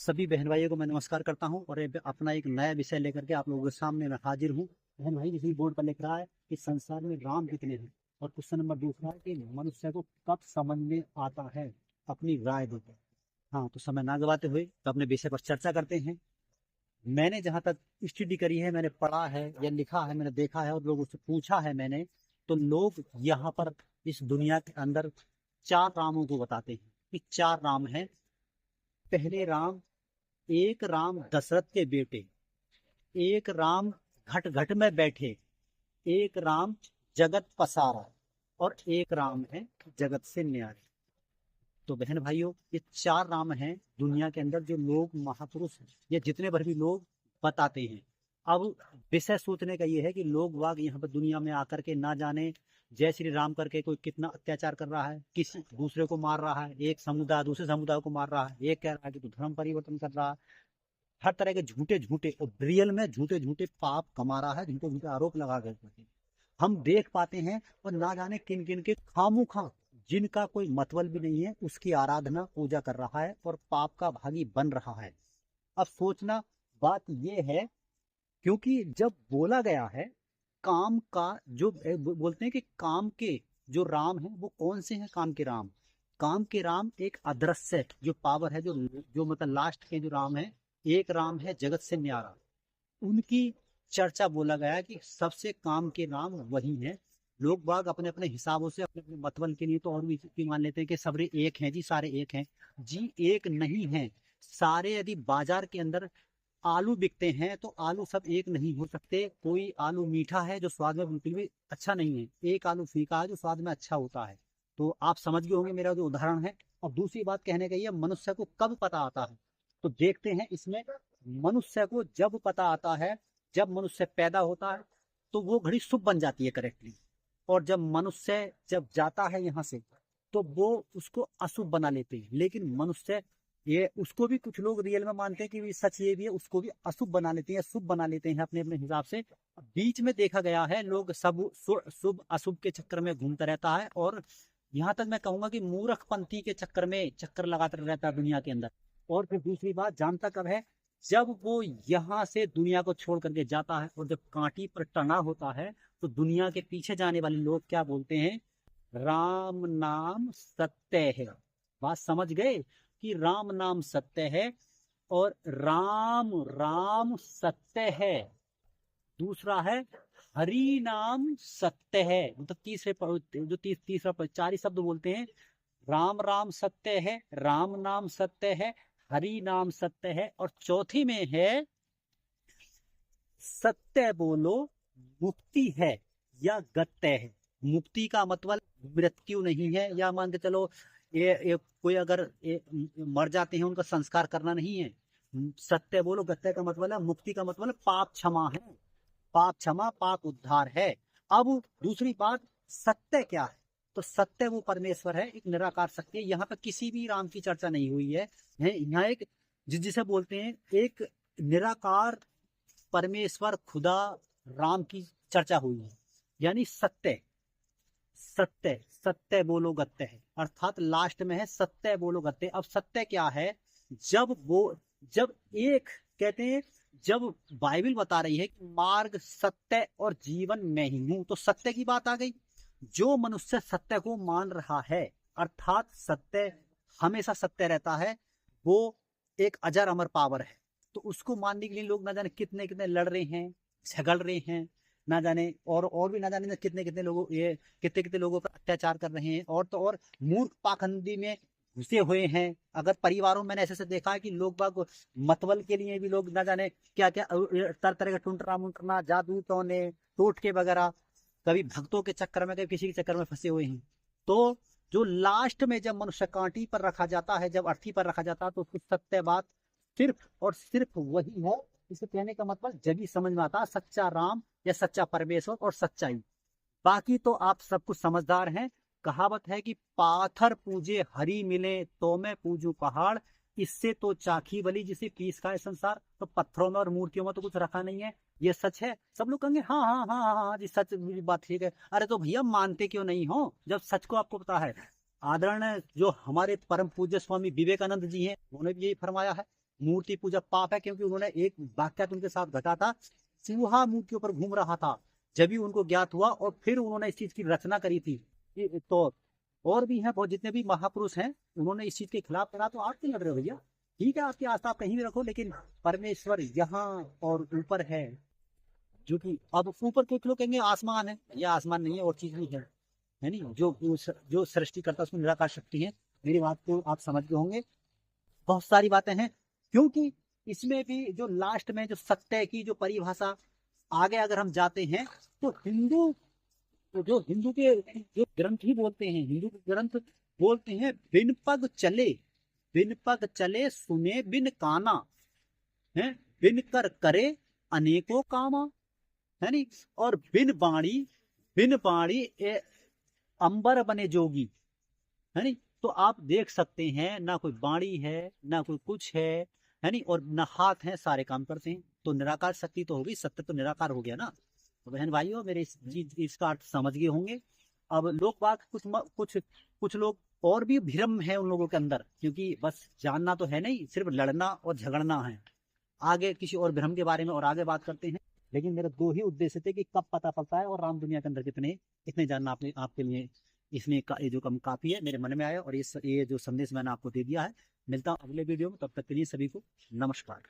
सभी बहन भाइयों को मैं नमस्कार करता हूं और अपना एक नया विषय लेकर के आप लोगों के सामने मैं हाजिर हूं। बहन भाई, इसी बोर्ड पर लिख रहा है कि संसार में राम कितने हैं, और क्वेश्चन नंबर दूसरा है कि मनुष्य को कब समझ में आता है। अपनी राय देकर। हाँ, तो समय ना गवाते हुए तो अपने विषय पर चर्चा करते हैं। मैंने जहां तक स्टडी करी है, मैंने पढ़ा है या लिखा है, मैंने देखा है और लोगों से पूछा है मैंने, तो लोग यहाँ पर इस दुनिया के अंदर चार रामों को बताते हैं कि चार राम हैं। पहले राम, एक राम दशरथ के बेटे, एक राम घट घट में बैठे, एक राम जगत पसारा, और एक राम है जगत से न्यारे। तो बहन भाइयों, ये चार राम हैं दुनिया के अंदर जो लोग महापुरुष हैं, ये जितने भर भी लोग बताते हैं। अब विषय सोचने का ये है कि लोग वाग यहाँ पर दुनिया में आकर के ना जाने जय श्री राम करके कोई कितना अत्याचार कर रहा है, किसी दूसरे को मार रहा है, एक समुदाय दूसरे समुदाय को मार रहा है, एक कह रहा है कि तू धर्म परिवर्तन कर रहा है। हर तरह के झूठे झूठे और रियल में झूठे झूठे पाप कमा रहा है, झूठे झूठे आरोप लगा करके हम देख पाते हैं। और ना जाने किन किन के खामोखा, जिनका कोई मतलब भी नहीं है, उसकी आराधना पूजा कर रहा है और पाप का भागी बन रहा है। अब सोचना बात यह है, क्योंकि जब बोला गया है काम का, जो बोलते हैं कि काम के जो राम है वो कौन से हैं। काम के राम, काम के राम एक अदृश्य जो पावर है, जो जो मतलब लास्ट के जो राम है, एक राम है जगत से न्यारा। उनकी चर्चा बोला गया है कि सबसे काम के राम वही हैं। लोग बाग अपने अपने हिसाबों से अपने अपने मतबल के लिए तो और भी मान लेते हैं कि सबरे एक हैं जी, सारे एक हैं जी। एक नहीं है सारे। यदि बाजार के अंदर आलू बिकते हैं तो आलू सब एक नहीं हो सकते। कोई आलू मीठा है जो स्वाद में बिल्कुल भी अच्छा नहीं है, एक आलू फीका है जो स्वाद में अच्छा होता है। तो आप समझ गए होंगे मेरा जो उदाहरण है। और दूसरी बात कहने का ये, मनुष्य को कब पता आता है, तो देखते हैं इसमें। मनुष्य को जब पता आता है, जब मनुष्य पैदा होता है तो वो घड़ी शुभ बन जाती है करेक्टली। और जब मनुष्य जब जाता है यहाँ से तो वो उसको अशुभ बना लेते हैं। लेकिन मनुष्य, ये उसको भी कुछ लोग रियल में मानते हैं कि सच ये भी है, उसको भी अशुभ बना लेते हैं, शुभ बना लेते हैं अपने अपने हिसाब से। बीच में देखा गया है लोग सब शुभ अशुभ के चक्कर में घूमता रहता है, और यहाँ तक मैं कहूंगा कि मूर्खपंथी के चक्कर में चक्कर लगाता रहता है दुनिया के अंदर। और फिर दूसरी बात, जानता कब है, जब वो यहाँ से दुनिया को छोड़ करके जाता है और जब कांटी पर टना होता है तो दुनिया के पीछे जाने वाले लोग क्या बोलते हैं, राम नाम सत्य है। बात समझ गए कि राम नाम सत्य है, और राम राम सत्य है। दूसरा है हरि नाम सत्य है। मतलब जो तीसरा चार ही शब्द बोलते हैं। राम राम सत्य है, राम नाम सत्य है, हरि नाम सत्य है, और चौथी में है सत्य बोलो मुक्ति है या गत्य है। मुक्ति का मतलब मृत्यु नहीं है, या मान के चलो ये कोई अगर मर जाते हैं उनका संस्कार करना नहीं है। सत्य बोलो गत्य का मतलब है, मुक्ति का मतलब पाप क्षमा है, पाप क्षमा पाप उद्धार है। अब दूसरी बात, सत्य क्या है, तो सत्य वो परमेश्वर है, एक निराकार शक्ति है। यहाँ पर किसी भी राम की चर्चा नहीं हुई है। यहाँ एक जिसे बोलते हैं एक निराकार परमेश्वर खुदा राम की चर्चा हुई है। यानी सत्य, सत्य सत्य बोलो गत्य है, अर्थात लास्ट में है सत्य बोलो गत्य। अब सत्य क्या है, जब एक कहते हैं, जब बाइबल बता रही है कि मार्ग सत्य और जीवन में ही हूं, तो सत्य की बात आ गई। जो मनुष्य सत्य को मान रहा है, अर्थात सत्य हमेशा सत्य रहता है, वो एक अजर अमर पावर है। तो उसको मानने के लिए लोग ना जाने कितने कितने लड़ रहे हैं, झगड़ रहे हैं, ना जाने और भी ना जाने कितने कितने लोगों ये कितने कितने लोगों पर अत्याचार कर रहे हैं, और तो और मूर्ख पाखंडी में घुसे हुए हैं। अगर परिवारों में मैंने ऐसे देखा है कि लोग बाग मतबल के लिए भी लोग ना जाने क्या क्या तरह तरह का टुंटरा मुंटना, जादू टोने, टोटके वगैरह, कभी भक्तों के चक्कर में, कभी किसी के चक्कर में फंसे हुए हैं। तो जो लास्ट में जब मनुष्य कांटी पर रखा जाता है, जब अर्थी पर रखा जाता है, तो उसकी सत्य बात सिर्फ और सिर्फ वही है। इसे कहने का मतलब जब ही समझ में आता सच्चा राम या सच्चा परमेश्वर और सच्चाई। बाकी तो आप सब कुछ समझदार हैं। कहावत है कि पाथर पूजे हरि मिले तो मैं पूजू पहाड़, इससे तो चाखी बली जिसे पीस खाए संसार। तो पत्थरों में और मूर्तियों में तो कुछ रखा नहीं है, ये सच है। सब लोग कहेंगे हाँ हाँ हाँ हाँ हाँ जी, सच बात ठीक है। अरे तो भैया मानते क्यों नहीं हो जब सच को आपको पता है। आदरणीय जो हमारे परम पूज्य स्वामी विवेकानंद जी हैं, उन्होंने भी यही फरमाया है, मूर्ति पूजा पाप है, क्योंकि उन्होंने एक वाक्य उनके साथ घटा था, चूहा मुंह के ऊपर घूम रहा था, जब भी उनको ज्ञात हुआ और फिर उन्होंने इस चीज की रचना करी थी। तो और भी हैं बहुत, जितने भी महापुरुष हैं उन्होंने इस चीज के खिलाफ करा। तो आप क्यों लड़ रहे हो भैया? ठीक है, आपकी आस्था आप कहीं भी रखो, लेकिन परमेश्वर यहाँ और ऊपर है। जो कि अब ऊपर कुछ लोग कहेंगे आसमान है, या आसमान नहीं है और चीज नहीं है नहीं। जो सृष्टि करता उसमें निराकार शक्ति है। मेरी बात को आप समझ गए होंगे। बहुत सारी बातें हैं, क्योंकि इसमें भी जो लास्ट में जो सत्य की जो परिभाषा, आगे अगर हम जाते हैं तो हिंदू के जो ग्रंथ ही बोलते हैं, हिंदू के ग्रंथ बोलते हैं, बिन पग चले सुने बिन काना, है बिन कर करे अनेकों कामा, है नी। और बिन बाणी अंबर बने जोगी, है नी। तो आप देख सकते हैं, ना कोई बाणी है ना कोई कुछ है नी, और ना हाथ है, सारे काम करते हैं। तो निराकार शक्ति तो होगी, सत्य तो निराकार हो गया ना। तो बहन भाइयों, मेरे इसका अर्थ समझ गए होंगे। अब लोग बात कुछ लोग और भी भ्रम है उन लोगों के अंदर, क्योंकि बस जानना तो है नहीं, सिर्फ लड़ना और झगड़ना है। आगे किसी और भ्रम के बारे में और आगे बात करते हैं, लेकिन मेरे दो ही उद्देश्य थे कि कब पता पड़ता है और राम दुनिया के अंदर कितने, इतने जानना आपके लिए इसमें ये जो कम काफी है, मेरे मन में आया। और ये जो संदेश मैंने आपको दे दिया है। मिलता हूँ अगले वीडियो में, तब तक के लिए सभी को नमस्कार।